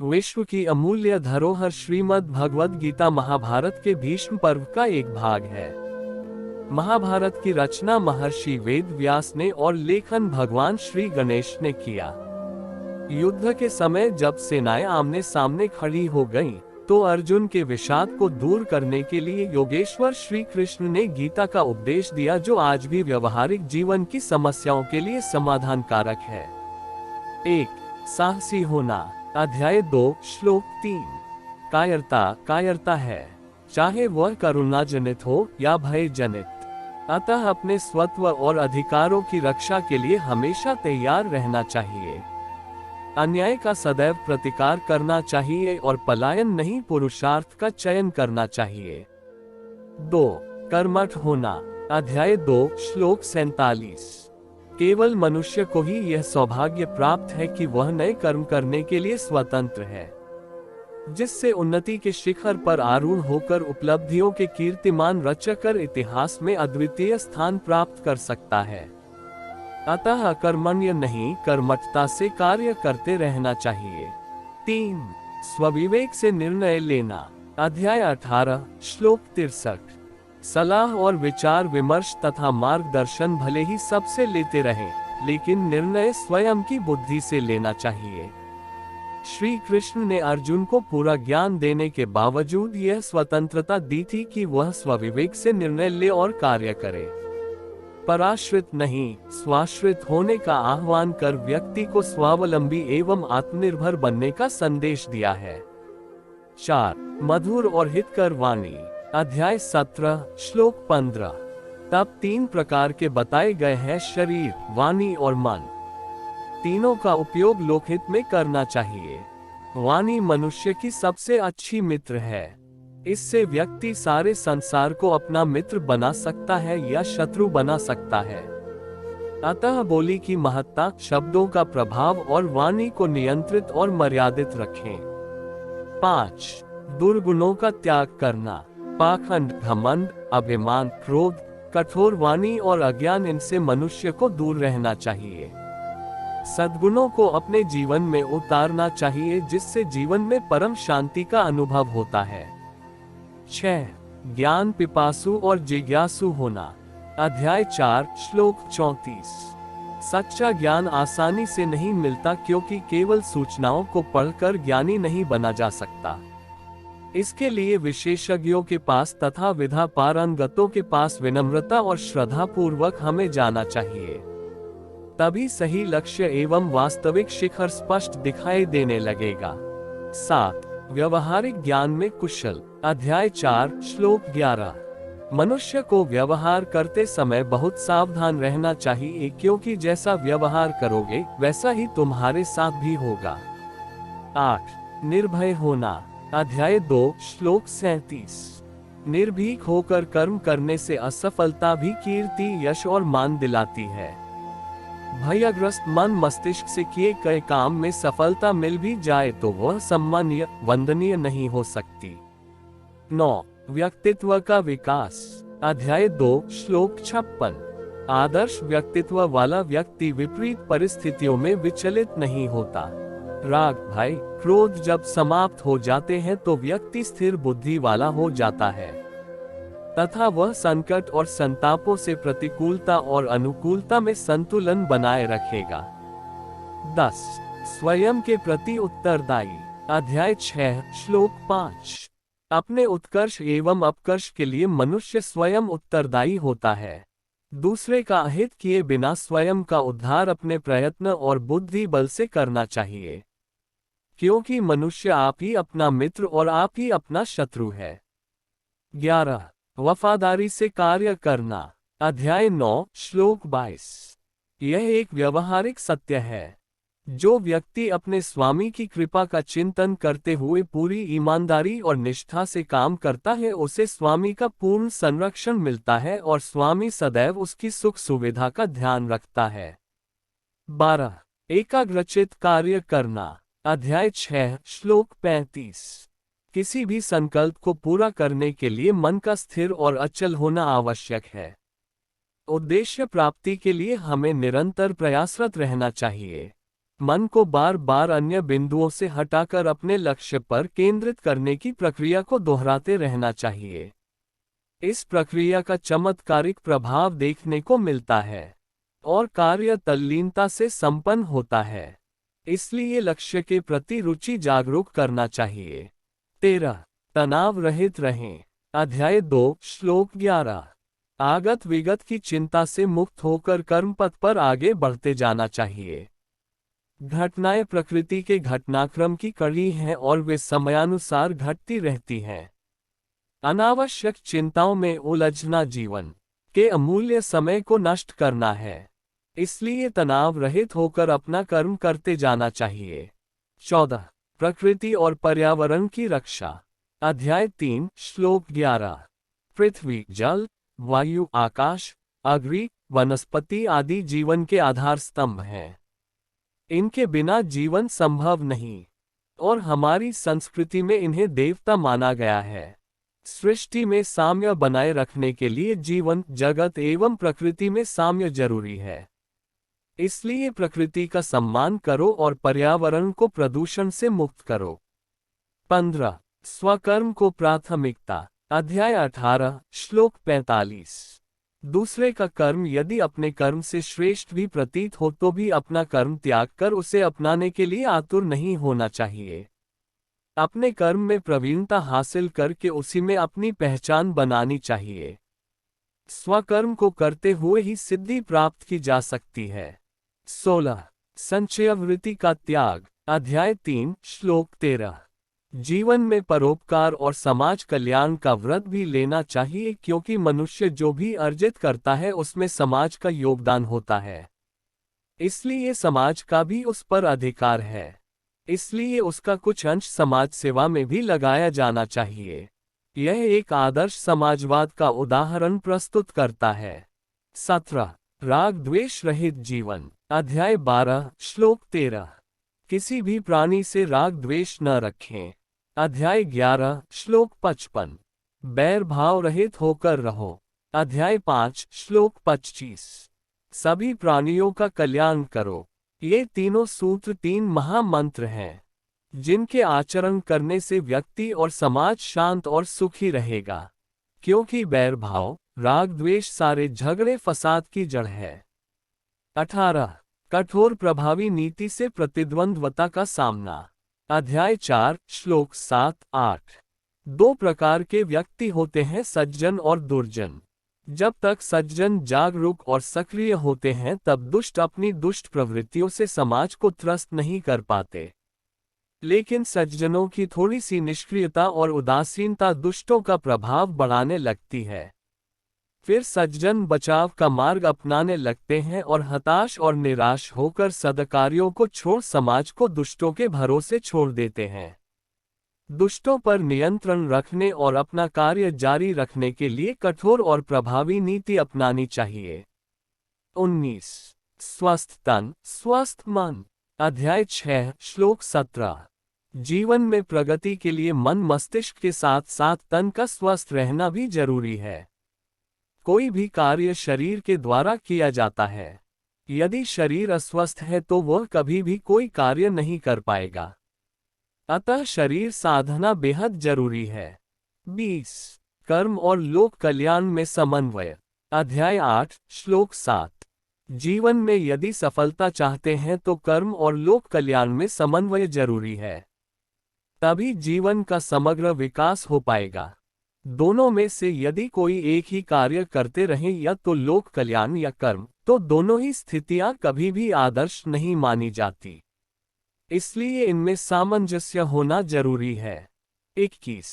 विश्व की अमूल्य धरोहर श्रीमद् भगवद गीता महाभारत के भीष्म पर्व का एक भाग है। महाभारत की रचना महर्षि वेद व्यास ने और लेखन भगवान श्री गणेश ने किया। युद्ध के समय जब सेनाएं आमने सामने खड़ी हो गईं, तो अर्जुन के विषाद को दूर करने के लिए योगेश्वर श्री कृष्ण ने गीता का उपदेश दिया, जो आज भी व्यवहारिक जीवन की समस्याओं के लिए समाधान कारक है। 1. साहसी होना। अध्याय 2 श्लोक 3। कायरता है, चाहे वह करुणा जनित हो या भय जनित। अतः अपने स्वत्व और अधिकारों की रक्षा के लिए हमेशा तैयार रहना चाहिए। अन्याय का सदैव प्रतिकार करना चाहिए और पलायन नहीं, पुरुषार्थ का चयन करना चाहिए। 2. कर्मठ होना। अध्याय 2 श्लोक 47। केवल मनुष्य को ही यह सौभाग्य प्राप्त है कि वह नए कर्म करने के लिए स्वतंत्र है, जिससे उन्नति के शिखर पर आरूढ़ होकर उपलब्धियों के कीर्तिमान रचकर इतिहास में अद्वितीय स्थान प्राप्त कर सकता है। अतः अकर्मण्य नहीं, कर्मठता से कार्य करते रहना चाहिए। 3. स्वविवेक से निर्णय लेना। अध्याय 18 श्लोक 63। सलाह और विचार विमर्श तथा मार्गदर्शन भले ही सबसे लेते रहें, लेकिन निर्णय स्वयं की बुद्धि से लेना चाहिए। श्री कृष्ण ने अर्जुन को पूरा ज्ञान देने के बावजूद यह स्वतंत्रता दी थी कि वह स्वविवेक से निर्णय ले और कार्य करे। पराश्रित नहीं, स्वाश्रित होने का आह्वान कर व्यक्ति को स्वावलंबी एवं आत्मनिर्भर बनने का संदेश दिया है। 4. मधुर और हितकर वाणी। अध्याय 17 श्लोक 15। तब 3 प्रकार के बताए गए हैं, शरीर, वाणी और मन। तीनों का उपयोग लोकहित में करना चाहिए। वाणी मनुष्य की सबसे अच्छी मित्र है। इससे व्यक्ति सारे संसार को अपना मित्र बना सकता है या शत्रु बना सकता है। अतः बोली की महत्ता, शब्दों का प्रभाव और वाणी को नियंत्रित और मर्यादित रखें। 5. दुर्गुणों का त्याग करना। पाखंड, घमंड, अभिमान, क्रोध, कठोर वाणी और अज्ञान, इनसे मनुष्य को दूर रहना चाहिए। सद्गुणों को अपने जीवन में उतारना चाहिए, जिससे जीवन में परम शांति का अनुभव होता है। 6. ज्ञान पिपासु और जिज्ञासु होना। अध्याय 4 श्लोक 34। सच्चा ज्ञान आसानी से नहीं मिलता, क्योंकि केवल सूचनाओं को पढ़कर ज्ञानी नहीं बना जा सकता। इसके लिए विशेषज्ञों के पास तथा विधा पारंगतों के पास विनम्रता और श्रद्धा पूर्वक हमें जाना चाहिए। तभी सही लक्ष्य एवं वास्तविक शिखर स्पष्ट दिखाई देने लगेगा। 7. व्यवहारिक ज्ञान में कुशल। अध्याय 4 श्लोक 11। मनुष्य को व्यवहार करते समय बहुत सावधान रहना चाहिए, क्योंकि जैसा व्यवहार करोगे वैसा ही तुम्हारे साथ भी होगा। 8. निर्भय होना। अध्याय 2 श्लोक 37। निर्भीक होकर कर्म करने से असफलता भी कीर्ति, यश और मान दिलाती है। भयग्रस्त मन मस्तिष्क से किए गए काम में सफलता मिल भी जाए तो वह सम्माननीय, वंदनीय नहीं हो सकती। 9. व्यक्तित्व का विकास। अध्याय 2 श्लोक 56। आदर्श व्यक्तित्व वाला व्यक्ति विपरीत परिस्थितियों में विचलित नहीं होता। राग, भय, क्रोध जब समाप्त हो जाते हैं तो व्यक्ति स्थिर बुद्धि वाला हो जाता है तथा वह संकट और संतापों से प्रतिकूलता और अनुकूलता में संतुलन बनाए रखेगा। 10. स्वयं के प्रति उत्तरदायी। अध्याय 6 श्लोक 5। अपने उत्कर्ष एवं अपकर्ष के लिए मनुष्य स्वयं उत्तरदायी होता है। दूसरे का अहित किए बिना स्वयं का उद्धार अपने प्रयत्न और बुद्धि बल से करना चाहिए, क्योंकि मनुष्य आप ही अपना मित्र और आप ही अपना शत्रु है। 11. वफादारी से कार्य करना। अध्याय 9 श्लोक 22। यह एक व्यवहारिक सत्य है। जो व्यक्ति अपने स्वामी की कृपा का चिंतन करते हुए पूरी ईमानदारी और निष्ठा से काम करता है, उसे स्वामी का पूर्ण संरक्षण मिलता है और स्वामी सदैव उसकी सुख सुविधा का ध्यान रखता है। 12. एकाग्रचित कार्य करना। अध्याय 6 श्लोक 35। किसी भी संकल्प को पूरा करने के लिए मन का स्थिर और अचल होना आवश्यक है। उद्देश्य प्राप्ति के लिए हमें निरंतर प्रयासरत रहना चाहिए। मन को बार बार अन्य बिंदुओं से हटाकर अपने लक्ष्य पर केंद्रित करने की प्रक्रिया को दोहराते रहना चाहिए। इस प्रक्रिया का चमत्कारिक प्रभाव देखने को मिलता है और कार्य तल्लीनता से संपन्न होता है। इसलिए लक्ष्य के प्रति रुचि जागरूक करना चाहिए। 13. तनाव रहित रहें। अध्याय 2 श्लोक 11। आगत विगत की चिंता से मुक्त होकर कर्मपथ पर आगे बढ़ते जाना चाहिए। घटनाएं प्रकृति के घटनाक्रम की कड़ी हैं और वे समयानुसार घटती रहती हैं। अनावश्यक चिंताओं में उलझना जीवन के अमूल्य समय को नष्ट करना है। इसलिए तनाव रहित होकर अपना कर्म करते जाना चाहिए। 14. प्रकृति और पर्यावरण की रक्षा। अध्याय 3 श्लोक 11। पृथ्वी, जल, वायु, आकाश, अग्नि, वनस्पति आदि जीवन के आधार स्तंभ हैं। इनके बिना जीवन संभव नहीं और हमारी संस्कृति में इन्हें देवता माना गया है। सृष्टि में साम्य बनाए रखने के लिए जीवन, जगत एवं प्रकृति में साम्य जरूरी है। इसलिए प्रकृति का सम्मान करो और पर्यावरण को प्रदूषण से मुक्त करो। 15. स्वकर्म को प्राथमिकता। अध्याय 18 श्लोक 45। दूसरे का कर्म यदि अपने कर्म से श्रेष्ठ भी प्रतीत हो तो भी अपना कर्म त्याग कर उसे अपनाने के लिए आतुर नहीं होना चाहिए। अपने कर्म में प्रवीणता हासिल करके उसी में अपनी पहचान बनानी चाहिए। स्वकर्म को करते हुए ही सिद्धि प्राप्त की जा सकती है। 16. संचयवृत्ति का त्याग। अध्याय 3 श्लोक 13। जीवन में परोपकार और समाज कल्याण का व्रत भी लेना चाहिए, क्योंकि मनुष्य जो भी अर्जित करता है उसमें समाज का योगदान होता है। इसलिए समाज का भी उस पर अधिकार है। इसलिए उसका कुछ अंश समाज सेवा में भी लगाया जाना चाहिए। यह एक आदर्श समाजवाद का उदाहरण प्रस्तुत करता है। 17. राग द्वेष रहित जीवन। अध्याय 12 श्लोक 13। किसी भी प्राणी से राग द्वेष न रखें। अध्याय 11 श्लोक 55। बैर भाव रहित होकर रहो। अध्याय 5 श्लोक 25। सभी प्राणियों का कल्याण करो। ये तीनों सूत्र 3 महामंत्र हैं, जिनके आचरण करने से व्यक्ति और समाज शांत और सुखी रहेगा, क्योंकि बैर भाव, राग द्वेष सारे झगड़े फसाद की जड़ है। 18. कठोर प्रभावी नीति से प्रतिद्वंद्वता का सामना। अध्याय 4 श्लोक 7-8। 2 प्रकार के व्यक्ति होते हैं, सज्जन और दुर्जन। जब तक सज्जन जागरूक और सक्रिय होते हैं तब दुष्ट अपनी दुष्ट प्रवृत्तियों से समाज को त्रस्त नहीं कर पाते। लेकिन सज्जनों की थोड़ी सी निष्क्रियता और उदासीनता दुष्टों का प्रभाव बढ़ाने लगती है। फिर सज्जन बचाव का मार्ग अपनाने लगते हैं और हताश और निराश होकर सद्कार्यों को छोड़ समाज को दुष्टों के भरोसे छोड़ देते हैं। दुष्टों पर नियंत्रण रखने और अपना कार्य जारी रखने के लिए कठोर और प्रभावी नीति अपनानी चाहिए। 19. स्वस्थ तन, स्वस्थ मन। अध्याय 6 श्लोक 17। जीवन में प्रगति के लिए मन मस्तिष्क के साथ साथ तन का स्वस्थ रहना भी जरूरी है। कोई भी कार्य शरीर के द्वारा किया जाता है। यदि शरीर अस्वस्थ है तो वह कभी भी कोई कार्य नहीं कर पाएगा। अतः शरीर साधना बेहद जरूरी है। 20. कर्म और लोक कल्याण में समन्वय। अध्याय 8 श्लोक 7। जीवन में यदि सफलता चाहते हैं तो कर्म और लोक कल्याण में समन्वय जरूरी है। तभी जीवन का समग्र विकास हो पाएगा। दोनों में से यदि कोई एक ही कार्य करते रहे, या तो लोक कल्याण या कर्म, तो दोनों ही स्थितियां कभी भी आदर्श नहीं मानी जाती। इसलिए इनमें सामंजस्य होना जरूरी है। 21.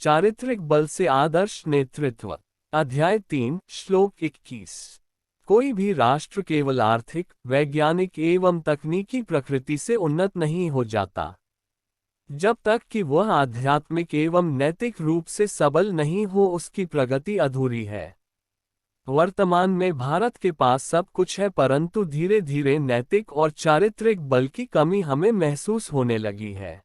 चारित्रिक बल से आदर्श नेतृत्व। अध्याय 3 श्लोक 21। कोई भी राष्ट्र केवल आर्थिक, वैज्ञानिक एवं तकनीकी प्रकृति से उन्नत नहीं हो जाता जब तक कि वह आध्यात्मिक एवं नैतिक रूप से सबल नहीं हो, उसकी प्रगति अधूरी है। वर्तमान में भारत के पास सब कुछ है, परंतु धीरे धीरे नैतिक और चारित्रिक बल की कमी हमें महसूस होने लगी है।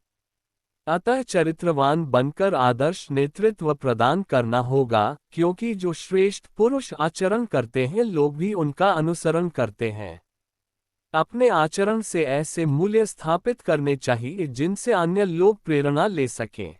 अतः चरित्रवान बनकर आदर्श नेतृत्व प्रदान करना होगा, क्योंकि जो श्रेष्ठ पुरुष आचरण करते हैं लोग भी उनका अनुसरण करते हैं। अपने आचरण से ऐसे मूल्य स्थापित करने चाहिए जिनसे अन्य लोग प्रेरणा ले सकें।